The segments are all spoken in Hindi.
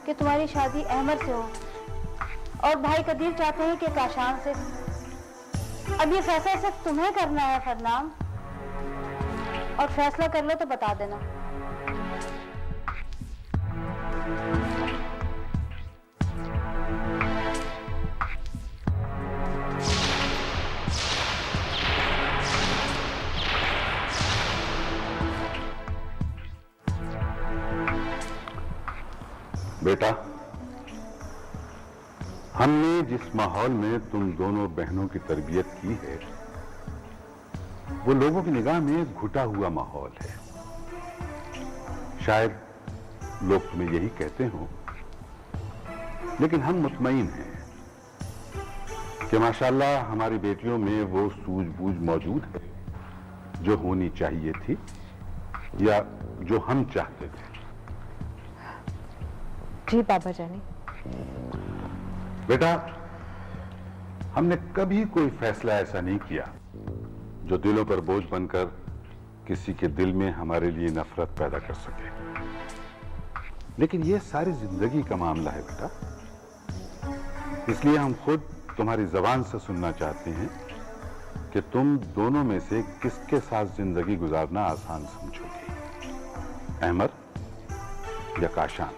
कि तुम्हारी शादी अहमद से हो और भाई कदीर चाहते हैं कि काशान से। अब ये फैसला सिर्फ तुम्हें करना है फरनाम, और फैसला कर लो तो बता देना। बेटा, हमने जिस माहौल में तुम दोनों बहनों की तरबियत की है वो लोगों की निगाह में घुटा हुआ माहौल है। शायद लोग तुम्हें यही कहते हो, लेकिन हम मुतमईन हैं कि माशाल्लाह हमारी बेटियों में वो सूझबूझ मौजूद है जो होनी चाहिए थी या जो हम चाहते थे। जी बाबा जानी। बेटा, हमने कभी कोई फैसला ऐसा नहीं किया जो दिलों पर बोझ बनकर किसी के दिल में हमारे लिए नफरत पैदा कर सके। लेकिन यह सारी जिंदगी का मामला है बेटा, इसलिए हम खुद तुम्हारी जबान से सुनना चाहते हैं कि तुम दोनों में से किसके साथ जिंदगी गुजारना आसान समझोगे, अहमद या काशान।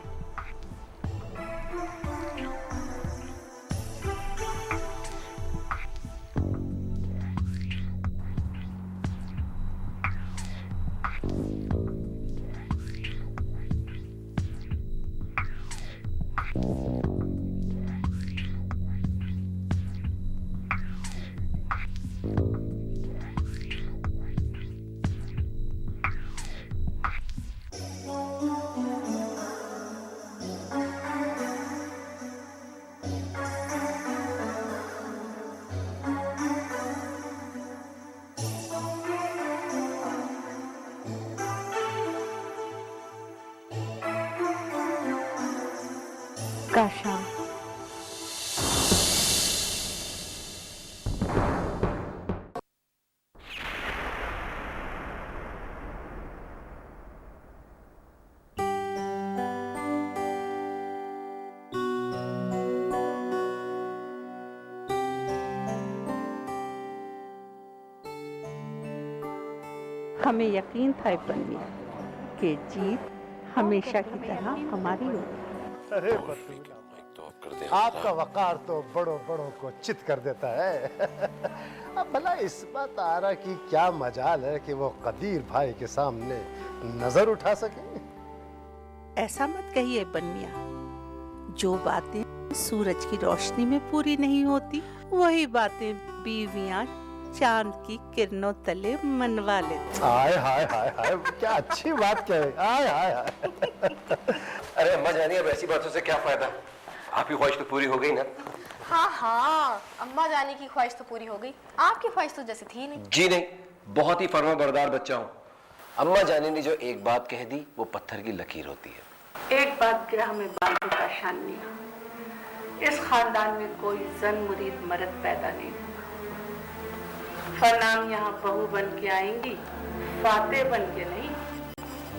काशान। हमें यकीन था इब्न मियां कि जीत हमेशा की तरह हमारी होगी। अरे बतूल, आपका वकार तो बड़ों बड़ों को चित कर देता है। अब भला इस बात आरा की क्या मजाल है कि वो कदीर भाई के सामने नजर उठा सके। ऐसा मत कहिए इब्न मियां, जो बातें सूरज की रोशनी में पूरी नहीं होती वही बातें बीवियां चांद की किरणों तले मनवा लेती। हाय हाय हाय हाय, क्या अच्छी बात कहे। हाय हाय हाय। अरे अम्मा जानी, अब ऐसी बातों से क्या फायदा, आपकी ख्वाहिश तो पूरी हो गई ना। हाँ हाँ, अम्मा जाने की ख्वाहिश तो पूरी हो गई, आपकी ख्वाहिश तो जैसे थी नहीं। जी नहीं, बहुत ही फर्माबरदार बच्चा हूँ। अम्मा जानी ने जो एक बात कह दी वो पत्थर की लकीर होती है। एक बात क्या हमें बांधू का शान मिया, इस खानदान में कोई जन मुरीद मर्द पैदा नहीं होगा। फरनाम यहाँ बहू बन के आएंगी, फाते बन के नहीं।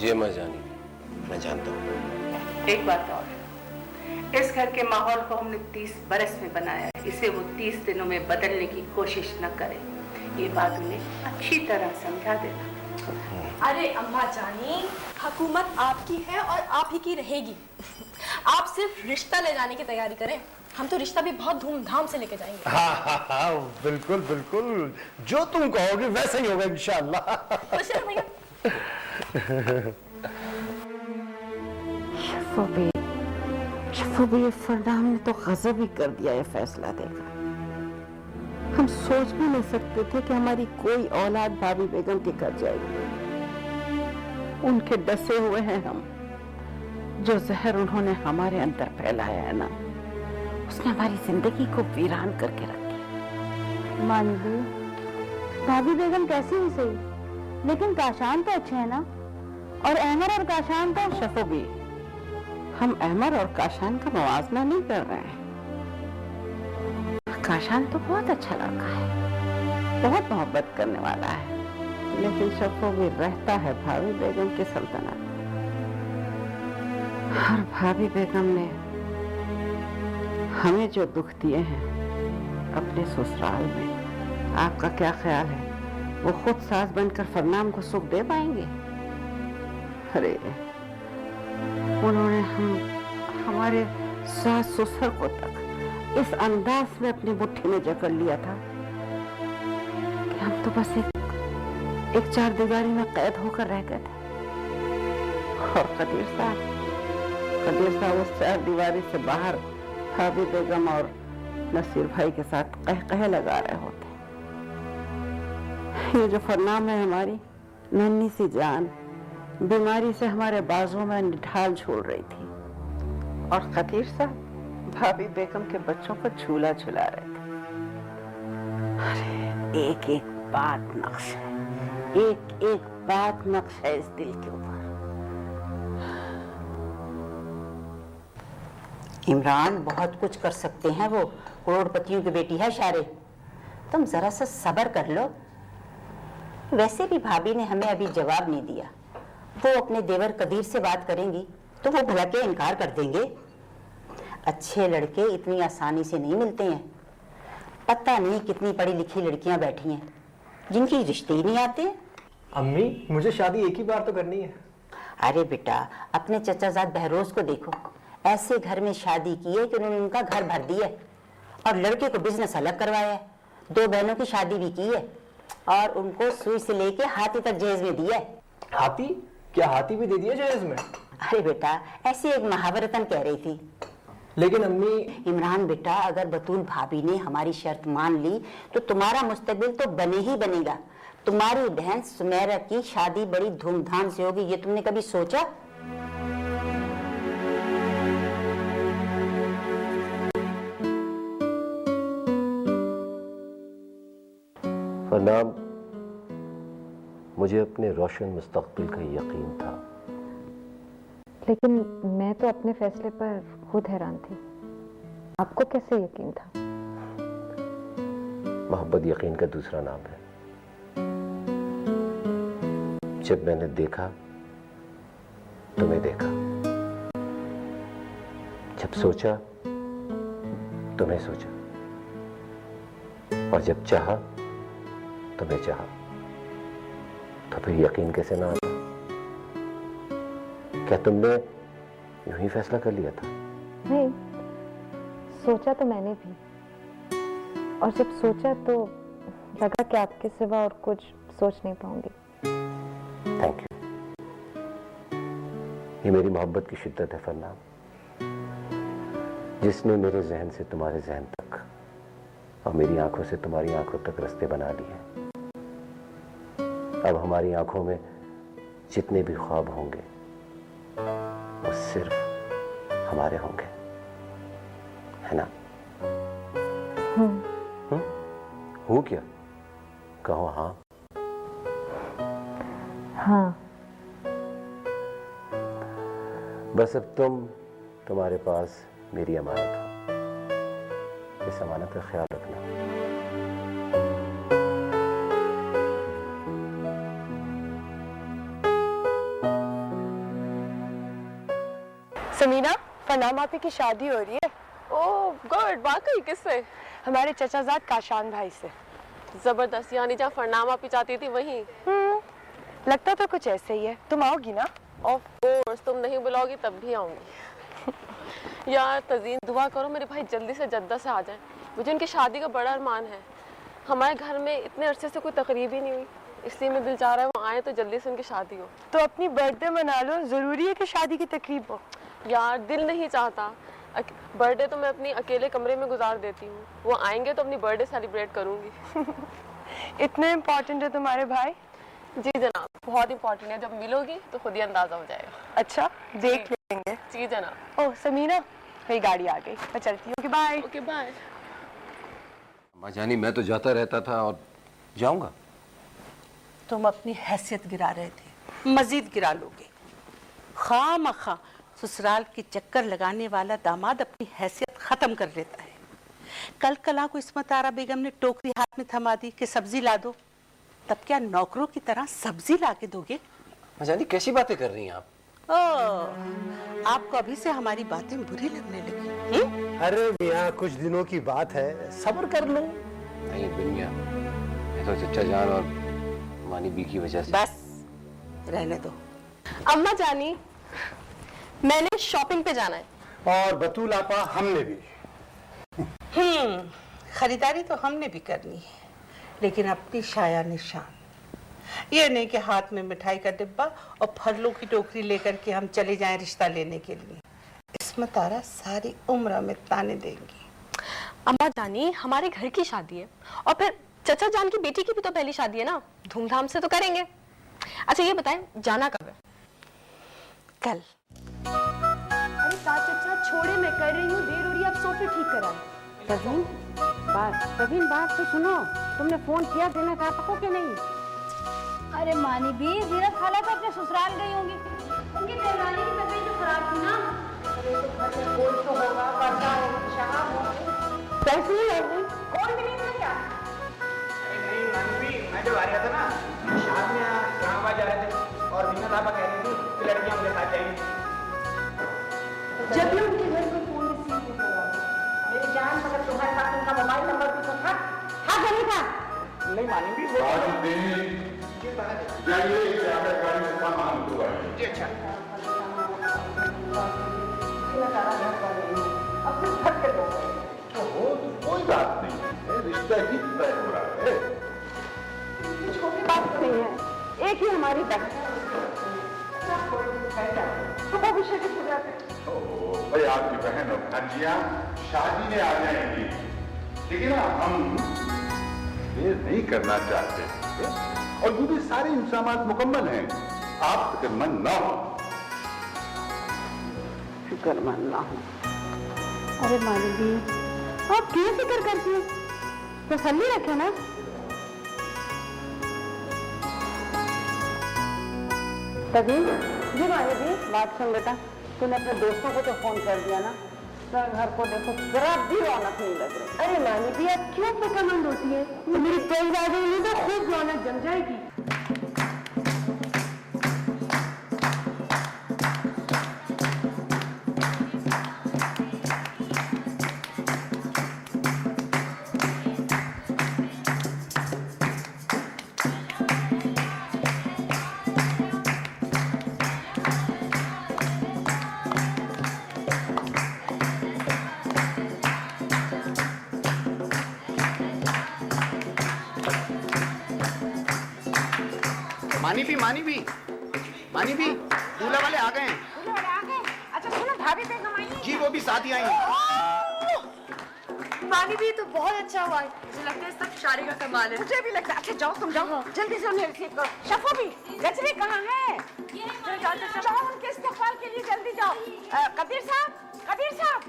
जी अम्मा जानी, मैं जानता हूँ। एक बात और, इस घर के माहौल को हमने 30 बरस में बनाया है, इसे वो 30 दिनों में बदलने की कोशिश न करें, ये बात उन्हें अच्छी तरह समझा देना। अरे अम्मा जानी, हुकूमत आपकी है और आप ही की रहेगी। आप सिर्फ रिश्ता ले जाने की तैयारी करें, हम तो रिश्ता भी बहुत धूमधाम से लेके जाएंगे। हाँ हाँ हाँ, बिल्कुल बिल्कुल, जो तुम कहोगे वैसे ही होगा इंशाअल्लाह। शफूबी, फरनाम ने तो गजब ही कर दिया ये फैसला देकर। हम सोच भी नहीं सकते थे कि हमारी कोई औलाद भाभी बेगम के घर जाएगी। उनके डसे हुए हैं हम। जो जहर उन्होंने हमारे अंदर फैलाया है ना, उसने हमारी जिंदगी को वीरान करके रख दिया। मानवी, भाभी बेगम कैसी ही सही, लेकिन काशान तो अच्छे हैं ना, और अहमद और काशान तो। शफूबी, हम अहमद और काशान का मुवाजना नहीं कर रहे हैं। काशान तो बहुत अच्छा लड़का है, बहुत मोहब्बत करने वाला है, लेकिन शफूबी रहता है भाभी बेगम की सल्तनत। और भाभी बेगम ने हमें जो दुख दिए हैं अपने ससुराल में, आपका क्या ख्याल है वो खुद सास बनकर फरनाम को सुख दे पाएंगे? अरे उन्होंने हमारे सास ससुर को तक इस अंदाज में अपनी मुट्ठी में जकड़ लिया था कि हम तो बस एक चार दीवारी में कैद होकर रह गए थे। और कदीर साहब उस चार दीवारी से बाहर भाभी बेगम और नसीर भाई के साथ कह लगा रहे होते। ये जो फरनाम है, हमारी नन्ही सी जान बीमारी से हमारे बाजों में ढाल झूल रही थी और कदीर साहब भाभी बेगम के बच्चों को झूला झुला रहे थे। अरे एक एक बात नक्श है, एक एक बात नक्श है इस दिल के ऊपर। इमरान बहुत कुछ कर सकते हैं, वो करोड़पतियों की बेटी है शारे, तुम जरा सा सब्र कर लो। वैसे भी भाभी ने हमें अभी जवाब नहीं दिया, वो अपने देवर कदीर से बात करेंगी तो वो भला के इनकार कर देंगे। अच्छे लड़के इतनी आसानी से नहीं मिलते हैं। पता नहीं कितनी पढ़ी लिखी लड़कियां बैठी हैं जिनकी रिश्ते ही नहीं आते। अम्मी मुझे शादी एक ही बार तो करनी है। अरे बेटा, अपने चचाजाद बहरोज को देखो, ऐसे घर में शादी की है कि उन्होंने उनका घर भर दिया और लड़के को बिजनेस अलग करवाया है। 2 बहनों की शादी भी की है और उनको सुई से लेके हाथी तक जहेज में दिया है। हाथी? क्या हाथी भी दे दिया जहेज में? अरे बेटा, ऐसी एक महावरतन कह रही थी। लेकिन अम्मी। इमरान बेटा, अगर बतूल भाभी ने हमारी शर्त मान ली तो तुम्हारा मुस्तकबिल तो बने ही बनेगा। तुम्हारी बहन सुमेरा की शादी बड़ी धूमधाम से होगी, ये तुमने कभी सोचा? फरनाम, मुझे अपने रोशन मुस्तकबिल का यकीन था, लेकिन मैं तो अपने फैसले पर खुद हैरान थी। आपको कैसे यकीन था? मोहब्बत यकीन का दूसरा नाम है। जब मैंने देखा तुम्हें देखा, जब सोचा तुम्हें सोचा, और जब चाहा तुम्हें चाहा, तो फिर यकीन कैसे ना आता? क्या तुमने यूं ही फैसला कर लिया था? नहीं, सोचा तो मैंने भी, और जब सोचा तो लगा कि आपके सिवा और कुछ सोच नहीं पाऊंगी। Thank you. ये मेरी मोहब्बत की शिद्दत है फरनाम, जिसने मेरे जहन से तुम्हारे जहन तक और मेरी आंखों से तुम्हारी आंखों तक रास्ते बना लिए। अब हमारी आंखों में जितने भी ख्वाब होंगे वो सिर्फ हमारे होंगे, है ना? हूँ क्या? कहो हाँ। हाँ। बस अब तुम्हारे पास मेरी अमानत हो, इस अमानत का ख्याल रखना। समीना, फरनाम आपी की शादी हो रही है। ओह गुड, वाकई किससे? हमारे चचाजाद काशान भाई से। जबरदस्त, यानी जहाँ फरनाम आपी चाहती थी वहीं। लगता तो कुछ ऐसे ही है। तुम आओगी ना? ऑफ कोर्स, तुम नहीं बुलाओगी तब भी आऊंगी। यार तज़ीन, दुआ करो मेरे भाई जल्दी से जद्दा से आ जाए। मुझे उनकी शादी का बड़ा अरमान है। हमारे घर में इतने अरसे से कोई तकरीब ही नहीं हुई, इसलिए मैं दिल चाह रहा है वो आए तो जल्दी से उनकी शादी हो। तो अपनी बर्थडे मना लो, जरूरी है कि शादी की तकरीब हो। यार दिल नहीं चाहता। बर्थडे तो मैं अपनी अकेले कमरे में गुजार देती हूँ, वो आएंगे तो अपनी बर्थडे सेलिब्रेट करूंगी। इतने इम्पोर्टेंट है तुम्हारे भाई? जी जनाब, बहुत इम्पोर्टेंट है। जब मिलोगी तो खुद ही अंदाजा हो जाएगा। अच्छा, देख लेंगे। जी जनाब। ओह समीना, मेरी गाड़ी आ गई, मैं चलती हूँ। Okay bye. Okay bye. अम्मा जानी, मैं तो जाता रहता था और जाऊंगा। तुम अपनी हैसियत गिरा रहे थे, मजीद गिरा लोगे। खामखा ससुराल के चक्कर लगाने वाला दामाद अपनी हैसियत खत्म कर लेता है। कल कला को इस्मत आरा बेगम ने टोकरी हाथ में थमा दी कि सब्जी ला दो, तब क्या नौकरों की तरह सब्जी ला के दोगे? अम्मा जानी, कैसी बातें कर रही हैं आप? आपको अभी से हमारी बातें बुरी लगने लगी? अरे मियाँ, कुछ दिनों की बात है, सब्र कर लो। नहीं दुनिया, ये तो चचा जान और मानी बी की वजह से। बस रहने दो। अम्मा जानी, मैंने शॉपिंग पे जाना है। और बतूल आपा, हमने भी। खरीदारी तो हमने भी करनी है, लेकिन अपनी शाया निशान। ये नहीं कि हाथ में मिठाई का डिब्बा और फलों की टोकरी लेकर के हम चले जाएं रिश्ता लेने के लिए। इसमें तारा सारी उम्र में ताने देंगी। अम्मा जानी, हमारे घर की शादी है और फिर चचा जान की बेटी की भी तो पहली शादी है ना, धूमधाम से तो करेंगे। अच्छा ये बताएं, जाना कब है? कल। अरे चाचा छोड़े, मैं कर रही हूँ, देर हो रही है, आप सोफे ठीक कराएं। प्रवीण बात तो सुनो, तुमने फोन किया जीनत आपको कि नहीं? अरे मानी भी, जीनत खाला तो अपने ससुराल गई होंगी। उनकी देवरानी की तबीयत जो खराब थी ना। कोई तो होगा, वर्षा होगी, शहाब होगी। कैसी है वो? कौन भी नहीं था क्या? नहीं मानवी, मैं जब आ रहा था ना, शाम में इस्लामाबाद जा रहे थे और जीनत आपा कह रही थी कि लड़कियां मुझे साथ जाएंगी। जब भी उनके घर में फोन रिसीव नहीं हुआ, मेरी जान, मगर तुम्हारे पास उनका मोबाइल नंबर भी तो था? हाँ या नहीं था? नहीं मानवी, वो जाइए, जाकर गाड़ी में सामान उतरवाइए। जी अच्छा। अब सिर्फ घर के लोग तो हो तो कोई बात नहीं है, रिश्ता ही तय हो रहा है। ये छोटी बात तो नहीं है, एक ही हमारी बहन तो वो विषय के हो जाते। भाई आपकी बहन और भांजियां शादी में आ जाएंगी, लेकिन हम देर नहीं करना चाहते और वो भी सारे इंतजाम मुकम्मल हैं। आप फिक्रमंद ना हो। फिक्रमंद ना हो? अरे मानी भी, आप क्यों फिक्र करती है? तसल्ली रखे ना। तभी जी मानी जी, बात सुन बेटा, तूने अपने दोस्तों को तो फोन कर दिया ना? तो घर को देखो, जरा भी रौनक नहीं लग रही। अरे मानी भी, आप क्यों फिक्रमंद होती है? मेरी तेज आ गई तो खूब रौनक जम जाएगी। मानी भी, दूल्हा वाले आ गए हैं। दूल्हे वाले आ गए? अच्छा सुनो, भाभी बेगम आई है? जी वो भी साथ ही आई हैं। मानी भी तो बहुत अच्छा हुआ है, मुझे लगता है सब शादी का कमाल है। मुझे भी लगता है। अच्छा जाओ, तुम जाओ, जल्दी से उन्हें रिसीव करो। शफो भी, गजरी कहाँ है? जाओ उनके इस्तेमाल के लिए जल्दी जाओ। कदीर साहब, कदीर साहब,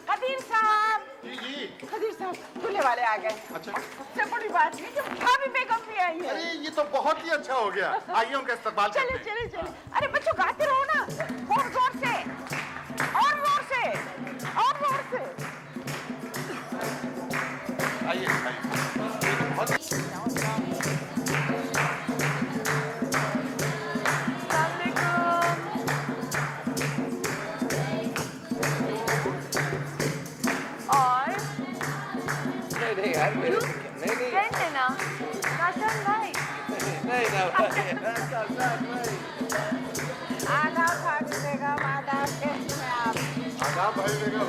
कदीर साहब। जी कदीर साहब, दूल्हे वाले आ गए। अच्छा, सबसे बड़ी बात ये कि भाभी बेगम भी आई है। अरे ये तो बहुत ही अच्छा हो गया। आइए उनका इस्तकबाल करते चलिए हैं। चलिए चलिए। अरे बच्चों गाते रहो ना, और जोर से, और जोर से, और जोर से। आइए आइए, बहुत नहीं यार, नहीं ना काशन भाई, नहीं ना आधा भाभी बेगम, आधा कैसे में आप? आदाब भाई बेगम।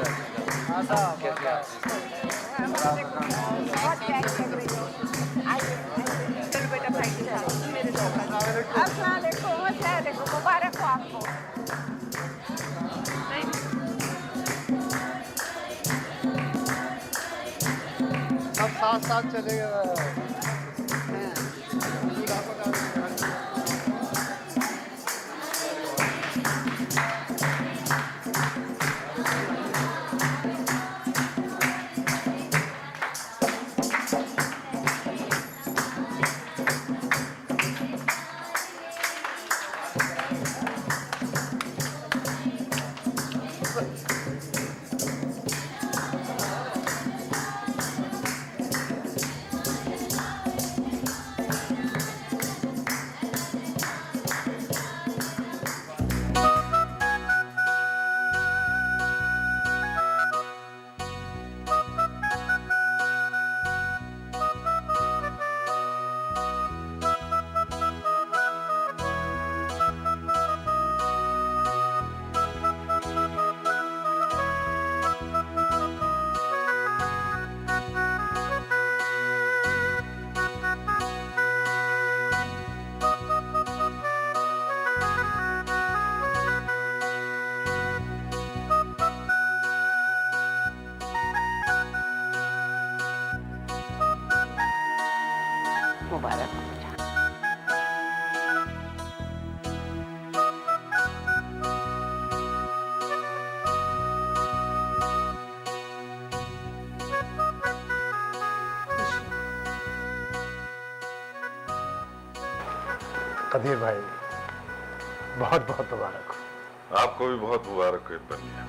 बहुत प्यारी लग रही हो। आइए चलो बेटा, भाई के साथ मेरे दोस्त। अस्सलाम वालेकुम, मुबारक हो आपको। सब साथ साथ चलेगा। मुबारक हो जाए। कदीर भाई बहुत बहुत मुबारक हो। आपको भी बहुत मुबारक हो बनिया।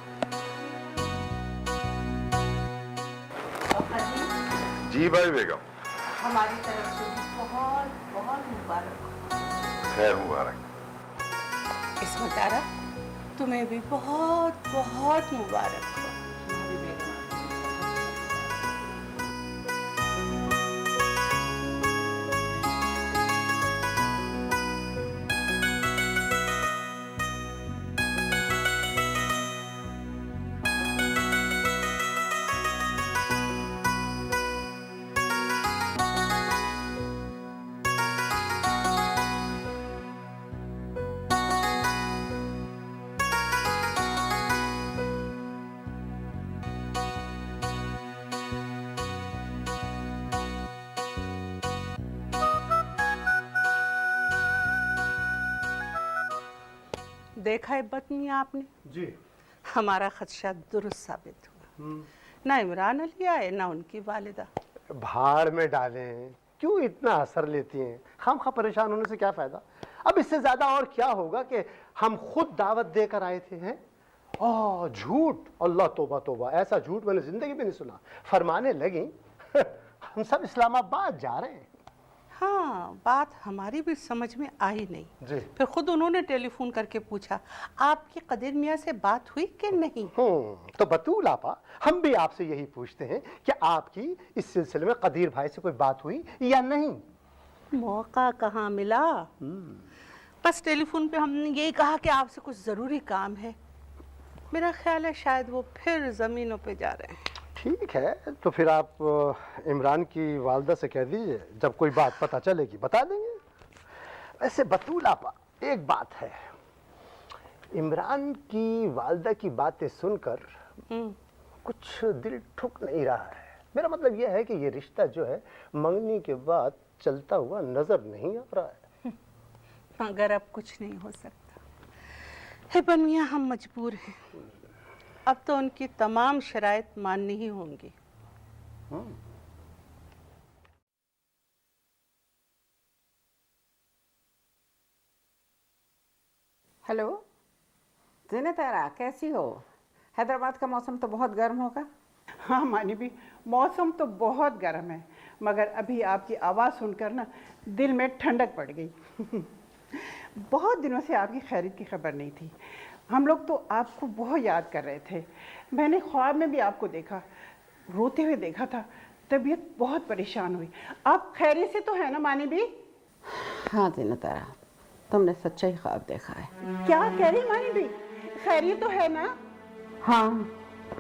जी भाई बेगम, हमारी तरफ से भी बहुत बहुत मुबारक हो। खैर मुबारक। इसमत आरा, तुम्हें भी बहुत बहुत मुबारक हो। देखा है बतनी आपने जी, हमारा खदशा दुरुस्त साबित हुआ। ना इमरान अली आए ना उनकी वालिदा। भाड़ में डालें, क्यों इतना असर लेती हैं? खामखा परेशान होने से क्या फायदा? अब इससे ज्यादा और क्या होगा कि हम खुद दावत देकर आए थे। हैं झूठ, अल्लाह तौबा तौबा, ऐसा झूठ मैंने जिंदगी में नहीं सुना। फरमाने लगी हम सब इस्लामाबाद जा रहे हैं। हाँ, बात हमारी भी समझ में आई नहीं जी। फिर खुद उन्होंने टेलीफोन करके पूछा आपकी कदीर मियाँ से बात हुई कि नहीं। तो बतूल आपा, हम भी आपसे यही पूछते हैं कि आपकी इस सिलसिले में कदीर भाई से कोई बात हुई या नहीं? मौका कहाँ मिला, बस टेलीफोन पे हमने यही कहा कि आपसे कुछ ज़रूरी काम है। मेरा ख्याल है शायद वो फिर ज़मीनों पे जा रहे हैं। ठीक है, तो फिर आप इमरान की वालदा से कह दीजिए, जब कोई बात पता चलेगी बता देंगे। वैसे बतूल आपा, एक बात है, इमरान की वालदा की बातें सुनकर कुछ दिल ठुक नहीं रहा है। मेरा मतलब यह है कि ये रिश्ता जो है मंगनी के बाद चलता हुआ नजर नहीं आ रहा है। मगर अब कुछ नहीं हो सकता है बनिया, हम मजबूर हैं। अब तो उनकी तमाम शराइत माननी ही होंगी। हेलो ज़ीनत आरा, कैसी हो? हैदराबाद का मौसम तो बहुत गर्म होगा। हाँ मानी भी, मौसम तो बहुत गर्म है, मगर अभी आपकी आवाज़ सुनकर ना दिल में ठंडक पड़ गई। बहुत दिनों से आपकी खैरियत की खबर नहीं थी। हम लोग तो आपको बहुत याद कर रहे थे। मैंने ख्वाब में भी आपको देखा, रोते हुए देखा था, तबीयत बहुत परेशान हुई। आप खैरियत से तो है ना मानी भी? हाँ ज़ीनत आरा, तुमने सच्चा ही ख्वाब देखा है। क्या कह रही मानी भी, खैरियत तो है ना? हाँ,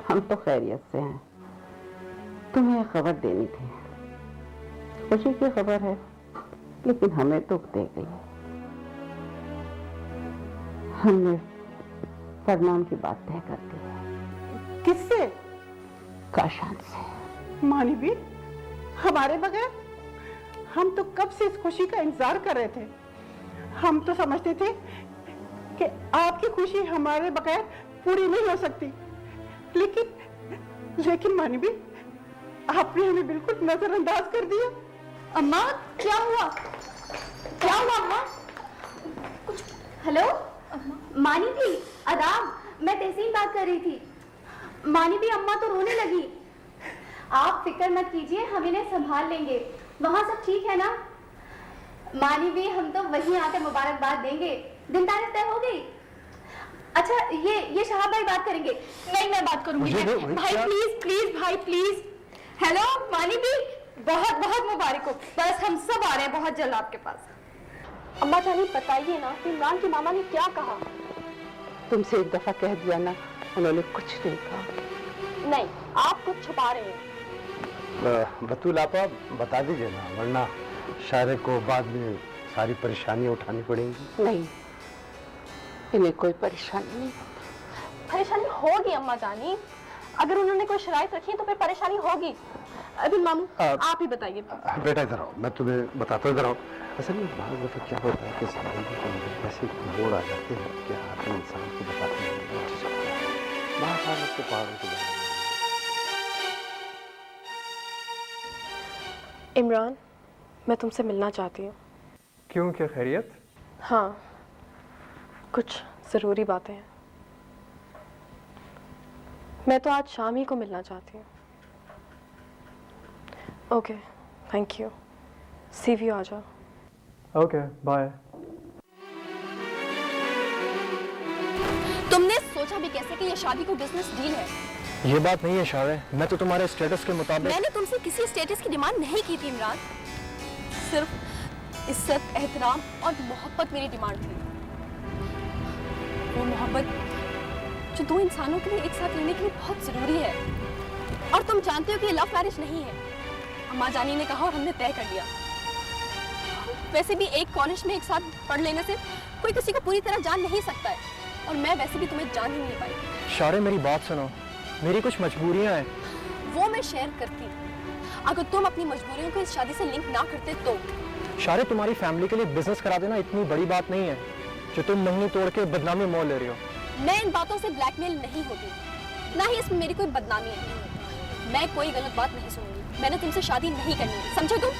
हम तो खैरियत से हैं। तुम्हें खबर देनी थी, खुशी की खबर है, लेकिन हमें दुख दे गई। हमने फरमान की बात तय कर दी। किससे? काशान से। मानी भी, हमारे बगैर? हम तो कब से इस खुशी का इंतजार कर रहे थे। हम तो समझते थे कि आपकी खुशी हमारे बगैर पूरी नहीं हो सकती, लेकिन मानी भी, आपने हमें बिल्कुल नजरअंदाज कर दिया। अम्मा क्या हुआ? क्या हुआ अम्मा? कुछ हेलो मानी भी, आदाब, मैं तहसीन बात कर रही थी। मानी भी अम्मा तो रोने लगी। आप फिक्र मत कीजिए, हम इन्हें संभाल लेंगे। वहाँ सब ठीक है ना? मानी भी, हम तो वहीं आकर मुबारकबाद देंगे। दिन तारीख तय हो गई? अच्छा, ये शहाब भाई बात करेंगे। नहीं, मैं बात करूंगी। भाई प्लीज प्लीज भाई प्लीज। हेलो मानी भी, बहुत बहुत मुबारक हो। बस हम सब आ रहे हैं बहुत जल्द आपके पास। अम्मा जानी बताइए ना कि इमरान की मामा ने क्या कहा? तुमसे एक दफा कह दिया ना, उन्होंने कुछ नहीं कहा। नहीं, आप कुछ छुपा रहे हैं। बतूल आपा बता दीजिए ना, वरना शायरे को बाद में सारी परेशानियां उठानी पड़ेंगी। नहीं, इन्हें कोई परेशानी नहीं। परेशानी होगी अम्मा जानी, अगर उन्होंने कोई शराइत रखी है तो फिर परेशानी होगी। अभी मामू आप ही बताइए। बेटा इधर आओ, मैं तुम्हें बताता हूँ, इधर आओ। असल में बात दफा क्या होता है कि जिंदगी के अंदर ऐसे मोड़ आ जाते हैं कि आदमी इंसान को बताते नहीं अच्छी सकता है। बार उसके पहाड़ों को जाना। इमरान, मैं तुमसे मिलना चाहती हूँ। क्यों, क्या खैरियत? हाँ, कुछ ज़रूरी बातें हैं। मैं तो आज शाम ही को मिलना चाहती हूँ। Okay, thank you. See you, आ जाओ। Okay, bye. तुमने सोचा भी कैसे कि ये शादी को बिजनेस डील है? ये बात नहीं है शारे, मैं तो तुम्हारे स्टेटस के मुताबिक। मैंने तुमसे किसी स्टेटस की डिमांड नहीं की थी इमरान, सिर्फ इज्जत, एहतराम और मोहब्बत मेरी डिमांड थी। वो मोहब्बत जो दो इंसानों के लिए एक साथ रहने के लिए बहुत जरूरी है। और तुम जानते हो कि ये लव मैरिज नहीं है, अम्मा जानी ने कहा और हमने तय कर लिया। वैसे भी एक कॉलेज में एक साथ पढ़ लेने से कोई किसी को पूरी तरह जान नहीं सकता है, और मैं वैसे भी तुम्हें जान ही नहीं पाई। शारे मेरी बात सुनो, मेरी कुछ मजबूरियां हैं। वो मैं शेयर करती, अगर तुम अपनी मजबूरियों को इस शादी से लिंक ना करते तो। शारे तुम्हारी फैमिली के लिए बिजनेस करा देना इतनी बड़ी बात नहीं है जो तुम मंगनी तोड़ के बदनामी मोल ले रही हो। मैं इन बातों से ब्लैकमेल नहीं होती, ना ही इसमें मेरी कोई बदनामी है। मैं कोई गलत बात नहीं सुनूंगी। मैंने तुमसे शादी नहीं करनी है, समझे तुम?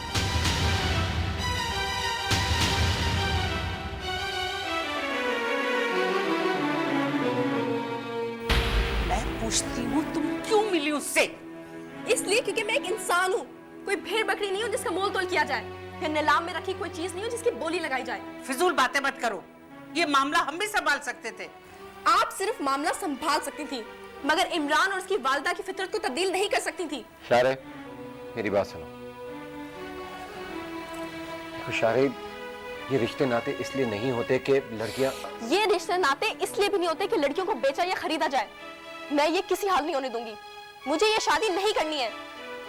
मैं पूछती हूँ तुम क्यों मिली उससे? इसलिए क्योंकि मैं एक इंसान हूँ, कोई भेड़ बकरी नहीं हूँ जिसका मोल तोल किया जाए, या नीलाम में रखी कोई चीज नहीं हूँ जिसकी बोली लगाई जाए। फिजूल बातें मत करो, ये मामला हम भी संभाल सकते थे। आप सिर्फ मामला संभाल सकती थी, मगर इमरान और उसकी वालिदा की फितरत को तब्दील नहीं कर सकती थी। शारे, मेरी बात सुनो। देखो शारे, ये रिश्ते नाते इसलिए नहीं होते कि लड़कियां। ये रिश्ते नाते इसलिए भी नहीं होते कि लड़कियों को बेचा या खरीदा जाए। मैं ये किसी हाल नहीं होने दूंगी। मुझे ये शादी नहीं करनी है।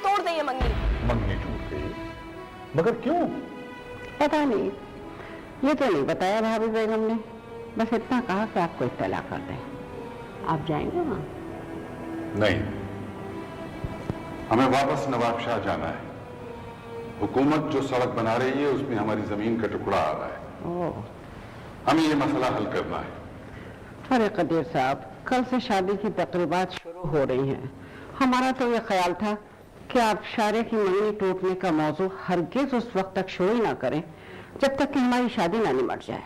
तोड़ दे ये मंगनी। मंगनी टूट गई, मगर क्यों? पता नहीं, ये तो नहीं बताया भाभी बेगम ने, बस इतना कहा कि आपको इत्तला कर दें। आप जाएंगे वहाँ? नहीं, हमें वापस नवाबशाह जाना है। हुकूमत जो सड़क बना रही है उसमें हमारी जमीन का टुकड़ा आ रहा है। हमें ये मसला हल करना है। अरे कदीर साहब, कल से शादी की तकरीबात शुरू हो रही हैं। हमारा तो ये ख्याल था कि आप शारे की मंगनी टूटने का मौजू हरगिज उस वक्त तक शुरू ही ना करें जब तक कि हमारी शादी ना निमट जाए।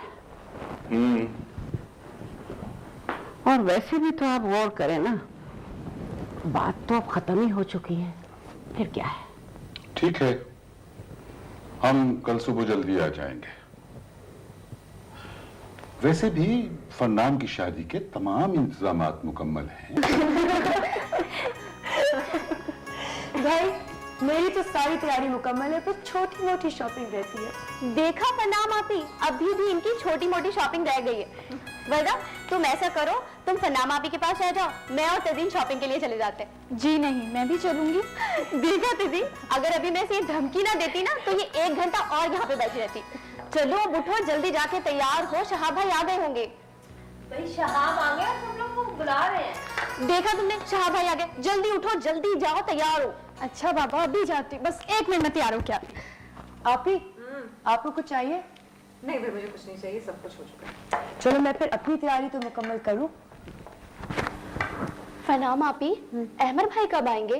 और वैसे भी तो आप गौर करें ना, बात तो अब खत्म ही हो चुकी है, फिर क्या है। ठीक है, हम कल सुबह जल्दी आ जाएंगे। वैसे भी फरनाम की शादी के तमाम इंतजामात मुकम्मल हैं। भाई, मेरी तो सारी तैयारी मुकम्मल है, पर छोटी मोटी शॉपिंग रहती है। देखा फरनाम आपी, अभी भी इनकी छोटी मोटी शॉपिंग रह गई है। वरदा तुम ऐसा करो, तुम फरनाम आपी के पास रह जाओ, मैं और तदीन शॉपिंग के लिए चले जाते हैं। जी नहीं, मैं भी चलूंगी। देखा दीदी, अगर अभी मैं इसे धमकी ना देती ना तो ये 1 घंटा और यहाँ पे बैठी रहती। चलो अब उठो, जल्दी जाके तैयार हो, शहाब भाई आ गए होंगे। भाई शहाब आ गया, हम लोग को बुला रहे हैं। देखा तुमने, शहाब भाई आ गए। जल्दी उठो, जल्दी जाओ, तैयार हो। अच्छा बाबा, अभी जाती, बस 1 मिनट में तैयार हो। क्या आप ही आपको कुछ चाहिए? नहीं भाई, मुझे कुछ नहीं चाहिए, सब कुछ हो चुका है। चलो मैं फिर अपनी तैयारी तो मुकम्मल करूं। फरनाम आपी, अहमद भाई कब आएंगे?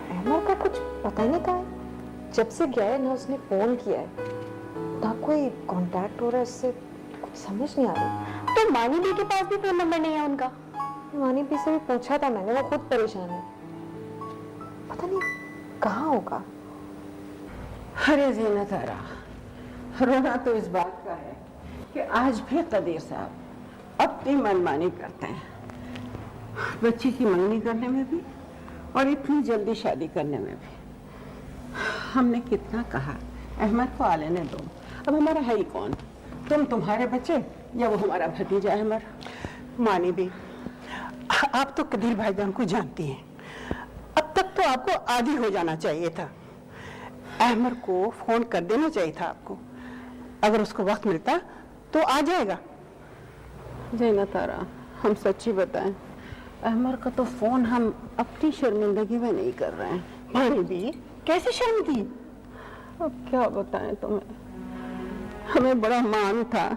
अहमद का कुछ पता नहीं कहा है, जब से गया है ना उसने फोन किया है, ना कोई कांटेक्ट हो रहा है इससे, कुछ समझ नहीं आ रही। तो मानी दी के पास भी फोन नंबर नहीं है उनका? मानी भी से भी पूछा था मैंने, वो खुद परेशान है, पता नहीं कहाँ होगा। अरे ज़ीनत आरा, रोना तो इस बात का है कि आज भी कदीर साहब अपनी मनमानी करते हैं, बच्ची की मंगनी करने में भी और इतनी जल्दी शादी करने में भी। हमने कितना कहा अहमद को आ लेने दो, अब हमारा है ही कौन, तुम तुम्हारे बच्चे या वो हमारा भतीजा अहमद। मानी भी, आप तो कदीर भाईजान को जानती हैं, अब तक तो आपको आदी हो जाना चाहिए था। अहमद को फोन कर देना चाहिए था आपको, अगर उसको वक्त मिलता तो आ जाएगा। ज़ीनत आरा, हम सच्ची बताएं, अहमद का तो फोन हम अपनी शर्मिंदगी में नहीं कर रहे हैं। मानी भी कैसे शर्म की? अब क्या बताएं तुम्हें, हमें बड़ा मान था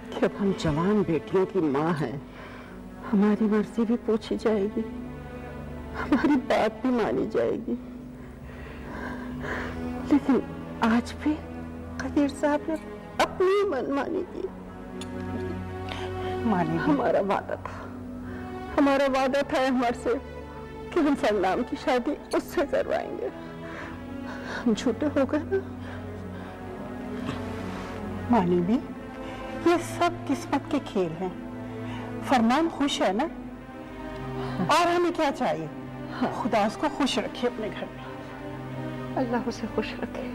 कि अब हम जवान बेटियों की माँ हैं, हमारी मर्जी भी पूछी जाएगी, हमारी बात भी मानी जाएगी। लेकिन आज भी कदीर साहब ने अपनी मनमानी की। मानी हमारा वादा था अहमद से कि हम फरनाम की शादी उससे करवाएंगे। हम झूठे हो गए ना। मानी भी, ये सब किस्मत के खेल हैं। फरमान खुश है ना, और हमें क्या चाहिए? खुदा उसको खुश रखे अपने घर में। अल्लाह उसे खुश रखे।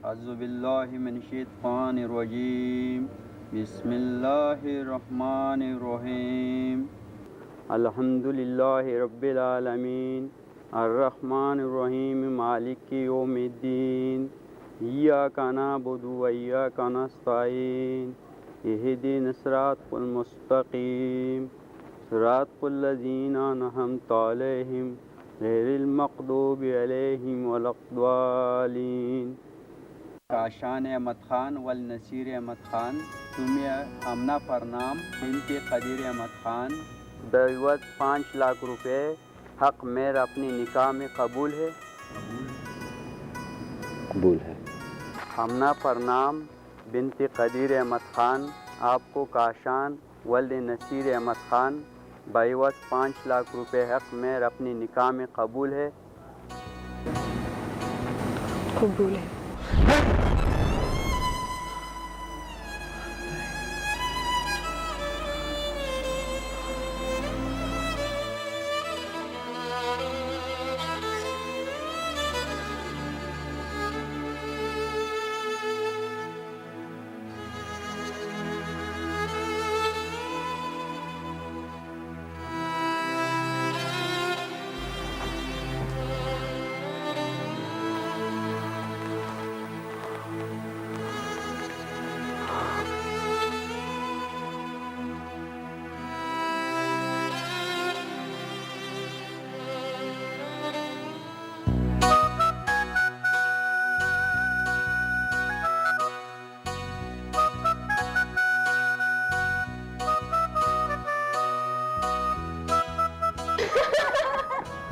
अज़ुबिल्लाहिमिनश्शैतानिर्रजीम बिस्मिल्लाहिर्रहमानिर्रहीम अल्हम्दुलिल्लाहि रब्बिल आलमीन अर्रहमानिर्रहीम मालिकी यौमिद्दीन इय्याका नअबुदु व इय्याका नस्तईन इहदिनस सिरातल मुस्तकीम सिरातल लज़ीना अनअमता अलैहिम गैरिल मग़दूबि अलैहिम वलद्दालीन। काशान अहमद खान वल नसीर अहमद खान तुम्हें आमना फरनाम बिनते कदीर अहमद खान बेवत 5 लाख रुपए हक मेरा अपनी निकाह में कबूल है। कबूल है। आमना फरनाम बिनते कदीर अहमद खान आपको काशान वल नसीर अहमद खान बेवत 5 लाख रुपए हक मेरा अपनी निकाह में कबूल है। कबूल है।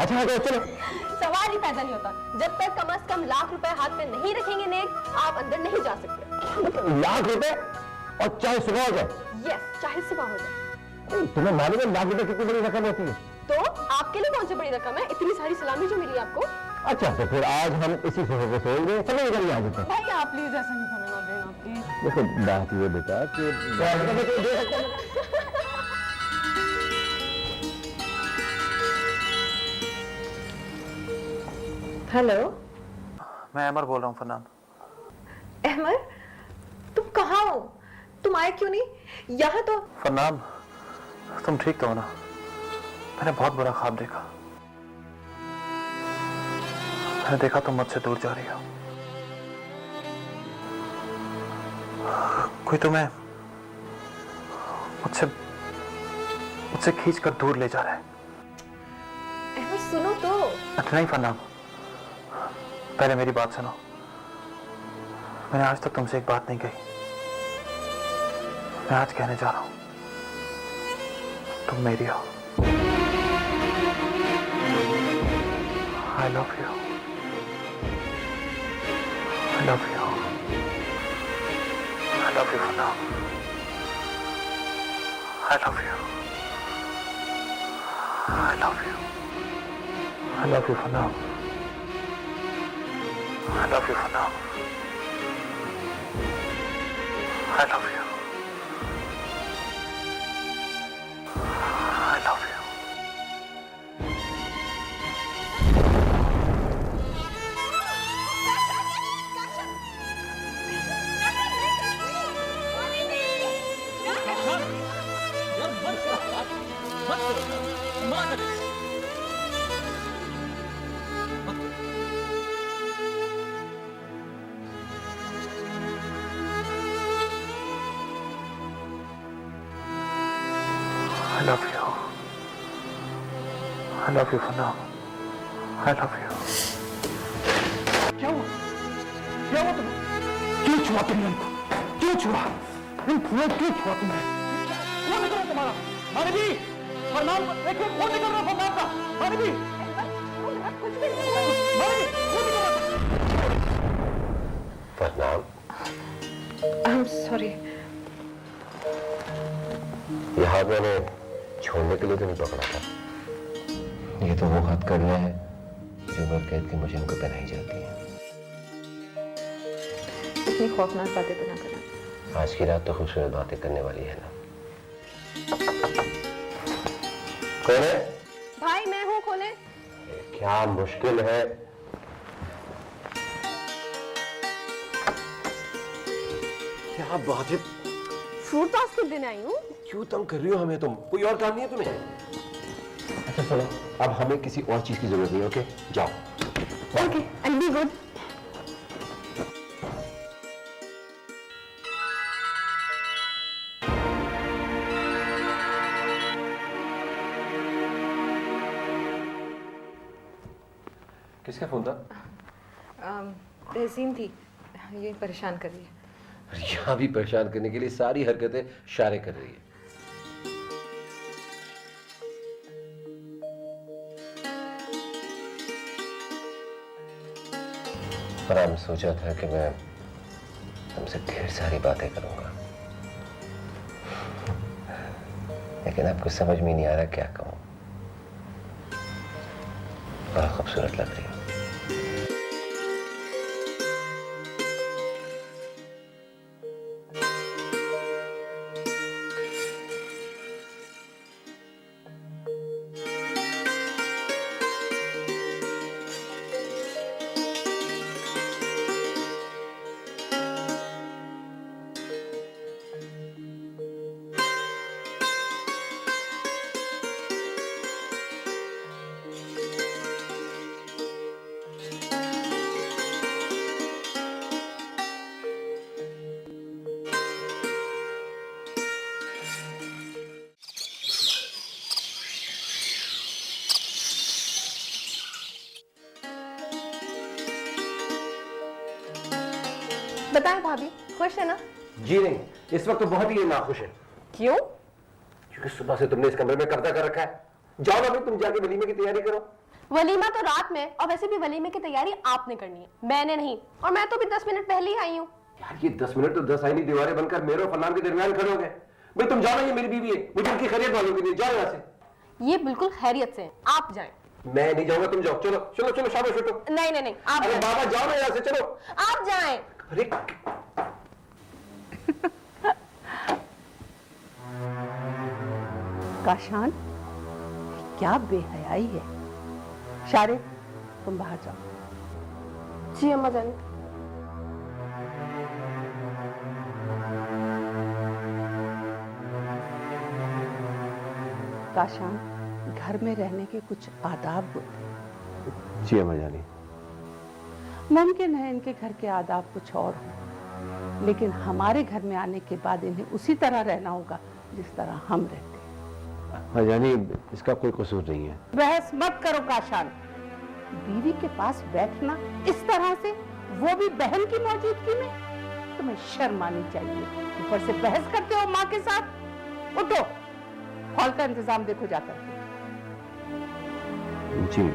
अच्छा चलो। सवाल ही पैदा नहीं होता। जब तक कम से कम लाख रुपए हाथ में नहीं रखेंगे नेक, आप अंदर नहीं जा सकते। लाख रुपए और चाहे सुबह हो जाए? यस, चाहे सुबह हो जाए। तुम्हें मालूम है लाख रुपए कितनी बड़ी रकम होती है? तो आपके लिए कौन सी बड़ी रकम है? इतनी सारी सलामी जो मिली आपको। अच्छा तो फिर आज हम इसी सोफे पे सोएंगे, चलो इधर ही आ जाते हैं। भाई आप प्लीज ऐसा नहीं करना देना प्लीज। देखो बात ये बेटा कि हेलो, मैं अमर बोल रहा हूँ फरनाम। अहमद, तुम कहाँ हो? तुम आए क्यों नहीं? यहाँ तो। फरनाम, तुम ठीक तो हो ना? मैंने बहुत बुरा ख्वाब देखा। मैंने देखा तुम मुझसे दूर जा रही हो। कोई तुम्हें मुझसे खींच कर दूर ले जा रहा है। अहमद सुनो तो। नहीं फरनाम, पहले मेरी बात सुनो। मैंने आज तक तुमसे एक बात नहीं कही, मैं आज कहने जा रहा हूं। तुम मेरी हो। I love you. I love you. I love you for now. I love you. I love you. I love you for now. I love you for now. I love you. I love you. I love you. I love you for now. I love you. क्या हुआ? क्या हुआ तुम्हें? क्यों छुआ तुमने इनको? क्यों छुआ? इन फूलों क्यों छुआ तुमने? कौन निकल रहा तुम्हारा? मानवी! फरमान, देखो कौन निकल रहा फरमान का? मानवी! कुछ भी नहीं हुआ। मानवी, कौन निकल रहा? फरमान, I'm sorry. यह हाथ मैंने छोड़ने के लिए तुम्हें पकड़ा था। ये तो वो हथकड़ियां हैं जो बरकैद की मुझे उनको पहनाई जाती हैं। इतनी खौफनाक बातें तो ना करें। आज की रात तो खूबसूरत बातें करने वाली है ना। कौन है? भाई मैं हूँ, खोले। क्या मुश्किल है? क्या बात है? फ्रूट बास्केट देने आई हूँ। क्यों तंग कर रही हो हमें तुम? कोई और काम नहीं है तुम्हें? अच्छा सुनो, अब हमें किसी और चीज की जरूरत नहीं, ओके? जाओ। Okay, I'll be good. किसका फोन था? तहसीन थी, ये परेशान कर रही है। यहाँ भी परेशान करने के लिए सारी हरकतें शारे कर रही है। पर मैं सोचा था कि मैं तुमसे ढेर सारी बातें करूंगा, लेकिन आपको समझ में नहीं आ रहा क्या कहूं। बड़ा खूबसूरत लग रही हो। बताएं भाभी, खुश है ना? जी नहीं, इस वक्त तो बहुत ही नाखुश है। क्यों? क्योंकि सुबह से तुमने इस कमरे में कब्जा कर रखा है। जाओ ना भाई, तुम जाके वलीमे की तैयारी करो। वलीमा तो रात में, और वैसे भी वलीमे की तैयारी आपने करनी है, मैंने नहीं। और मैं तो भी 10 मिनट पहले ही आई हूँ। यार ये 10 मिनट तो 10 आईनी दीवारें बनकर मेरे और फरमान के दरमियान खड़े हो गए। भाई तुम जाओ ना, ये मेरी बीवी है, मुझे उनकी खैरियत मालूम नहीं। जाओ यहाँ से। ये बिल्कुल खैरियत से है, आप जाएं। मैं नहीं जाऊंगा, तुम जाओ। चलो चलो चलो, शाबाश उठो। नहीं नहीं नहीं, आप अरे बाबा जाओ ना यहाँ से, चलो। आप जाएं। अरे काशान, क्या बेहयाई है। शारे, तुम बाहर जाओ। जी अम्मा जान। काशान, घर में रहने के कुछ आदाब होते हैं। जी अम्मा जानी। मुमकिन है इनके घर के आदाब कुछ और हो, लेकिन हमारे घर में आने के बाद इन्हें उसी तरह रहना होगा जिस तरह हम रहते हैं। अम्मा जानी, इसका कोई कसूर नहीं है। बहस मत करो काशान। बीवी के पास बैठना इस तरह से, वो भी बहन की मौजूदगी में, तुम्हें शर्म आनी चाहिए। ऊपर से बहस करते हो माँ के साथ। उठो, हॉल का इंतजाम देखो जाकर। जी।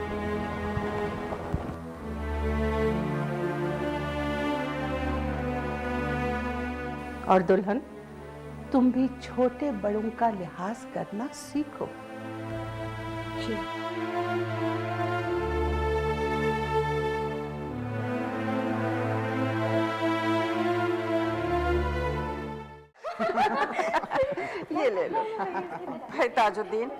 और दुल्हन, तुम भी छोटे बड़ों का लिहाज करना सीखो। जी। ये ले लो भाई ताजुद्दीन,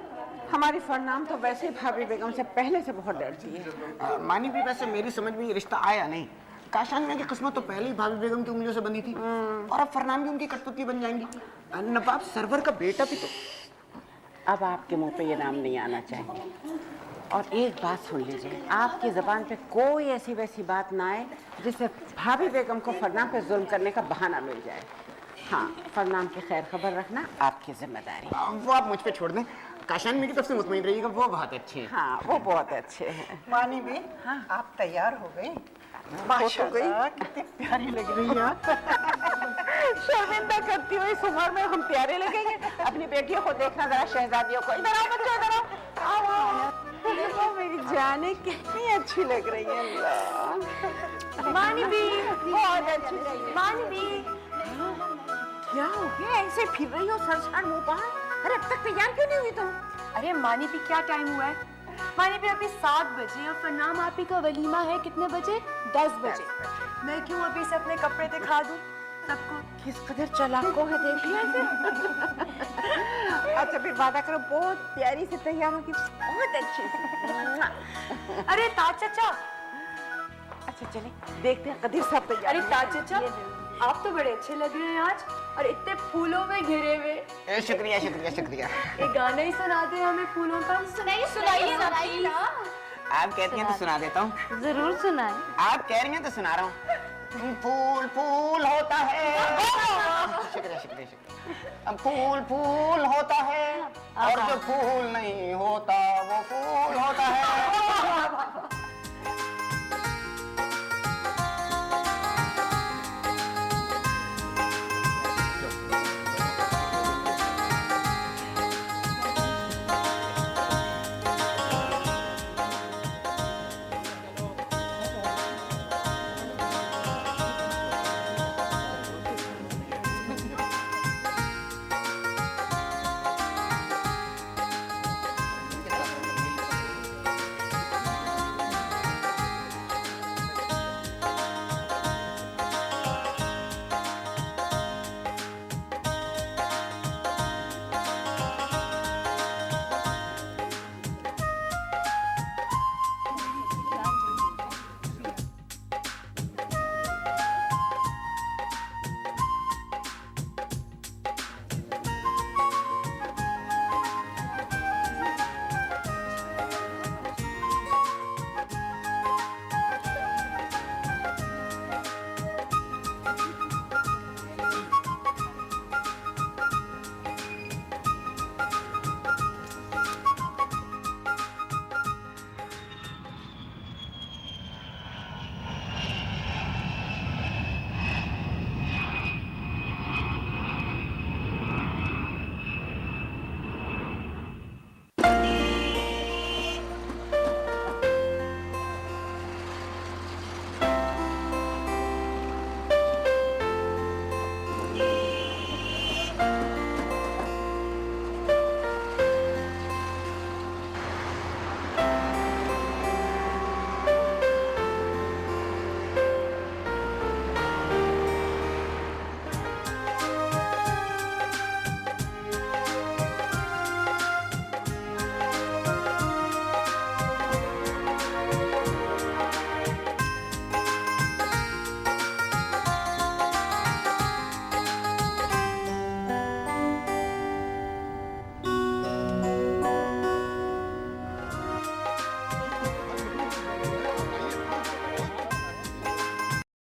हमारी फरनाम तो वैसे ही भाभी बेगम से पहले से बहुत डरती है। मानी भी वैसे मेरी समझ में ये रिश्ता आया नहीं। काशान मियां की किस्मत तो पहले ही भाभी बेगम की उंगलियों से बंधी थी और अब फरनाम भी उनकी कठपुतली बन जाएंगी। नवाब सरवर का बेटा भी तो। अब आपके मुंह पे ये नाम नहीं आना चाहिए। और एक बात सुन लीजिए, आपकी ज़बान पे कोई ऐसी वैसी बात ना आए जिससे भाभी बेगम को फरनाम पे जुल्म करने का बहाना मिल जाए। हाँ, फरनाम की खैर खबर रखना आपकी जिम्मेदारी। वो आप मुझ पे छोड़ दें। काशान मियां की तरफ से मुतमईन रहिएगा, वो बहुत अच्छे हैं। हाँ, वो बहुत अच्छे हैं। मानी भी, हाँ, आप तैयार हो गई? माशाल्लाह, कितनी प्यारी लग रही है। शर्मिंदा करती हुई इस उम्र में हम प्यारे लगेंगे। अपनी बेटियों को देखना जरा, शहजादियों को। इधर आओ बच्चों, इधर आओ। देखो मेरी जाने कितनी अच्छी लग रही है। अल्लाह, मानी भी बहुत अच्छी लग रही है। मानी भी क्या हो गया, ऐसे फिर रही हो सरसार मुंह पर? अरे अब तक तैयार क्यों नहीं हुई तुम? अरे मानी भी क्या टाइम हुआ है? मानी भी अभी 7 बजे और फरनाम आपी का वलीमा है कितने बजे? 10 बजे। मैं क्यों अभी से अपने कपड़े दिखा दूं सबको? किस कदर चालाको है, देखिए। अच्छा फिर वादा करो, बहुत प्यारी से तैयार होगी, बहुत अच्छी से। अरे ताज चाचा। अच्छा चले देखते हैं कदीर साहब तैयार। अरे ताज चाचा, आप तो बड़े अच्छे लग रहे हैं आज, और इतने फूलों में घिरे हुए। शुक्रिया शुक्रिया शुक्रिया। एक गाना ही सुनाते हैं हमें फूलों का। सुनाइए सुनाइए ना। आप कहती हैं तो सुना देता हूँ। जरूर सुनाए। आप कह रही हैं तो सुना रहा हूँ। फूल फूल होता है। शुक्रिया शुक्रिया शुक्रिया। अब फूल फूल होता है और जो फूल नहीं होता